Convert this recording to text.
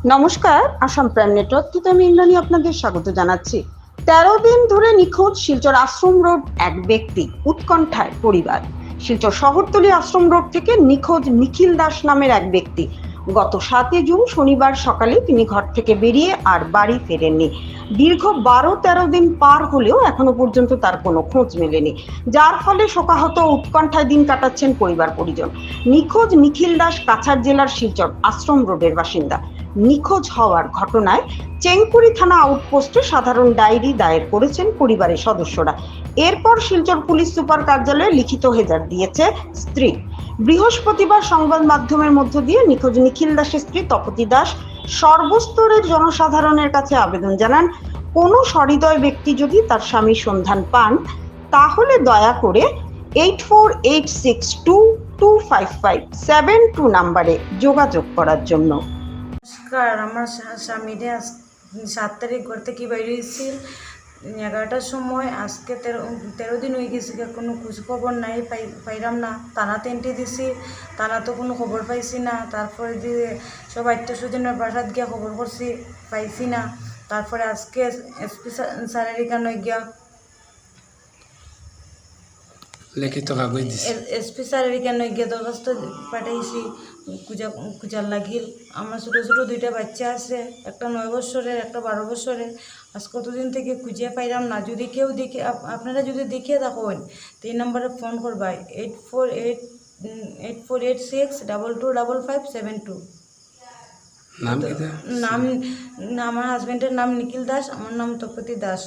নমস্কার, Assam prime network থেকে আমি ইন্দ্রাণী আপনাদের স্বাগত জানাচ্ছি। ১৩ দিন ধরে নিখোঁজ শিলচর আশ্রম রোড এক ব্যক্তি, উৎকণ্ঠায় পরিবার। শিলচর শহরতলি আশ্রম রোড থেকে নিখোঁজ নিখিল দাস নামের এক ব্যক্তি। গত ৭ জুন শনিবার সকালে তিনি ঘর থেকে বেরিয়ে আর বাড়ি ফেরেননি। দীর্ঘ ১২-১৩ দিন পার হলেও এখনো পর্যন্ত তার কোনো খোঁজ মেলেনি, যার ফলে শোকাহত উৎকণ্ঠায় দিন কাটাচ্ছেন পরিবার পরিজন। নিখোঁজ নিখিল দাস কাছাড় জেলার শিলচর আশ্রম রোডের বাসিন্দা। নিখোঁজ হওয়ার ঘটনায় চেংকুরি থানা আউটপোস্টে সাধারণ ডায়েরি দায়ের করেছেন পরিবারের সদস্যরা। এরপর শিলচর পুলিশ সুপার কার্যালয়ে লিখিত হেজার দিয়েছে স্ত্রী। বৃহস্পতিবার সংবাদ মাধ্যমের মধ্য দিয়ে নিখোঁজ নিখিল দাসের স্ত্রী তপতি দাস সর্বস্তরের জনসাধারণের কাছে আবেদন জানান, কোনো সহৃদয় ব্যক্তি যদি তার স্বামীর সন্ধান পান তাহলে দয়া করে 8486225572 নাম্বারে যোগাযোগ করার জন্য। নমস্কার, আমার স্বামীরে ৭ তারিখ ঘর থেকে বাইরে হয়েছি 11টার সময়। আজকে ১৩ দিন হয়ে গেছে, কোনো খোঁজ খবর নাই, পাইলাম না। থানাতে এন্ট্রি দিছি, থানা তো কোনো খবর পাইছি না। তারপরে যে সব আত্মীয় স্বজনের বাসাত গিয়া খবর করছি, পাইছি না। তারপরে আজকে এসপি স্যারের এখানে গিয়া লিখিত কাগজ দিছি, এসপি স্যারের এখানে গিয়ে দরখাস্ত পাঠাইছি খুঁজার লাগিল। আমার ছোটো ছোটো 2টা বাচ্চা আছে, একটা 9 বছরের, একটা 12 বছরের। আজ কতদিন থেকে খুঁজে পাইলাম না। যদি কেউ দেখে, আপনারা যদি দেখে থাকেন তো এই নাম্বারে ফোন করবাই 8486225572। নাম কি? নাম আমার হাজব্যান্ডের নাম নিখিল দাস, আমার নাম তপতি দাস।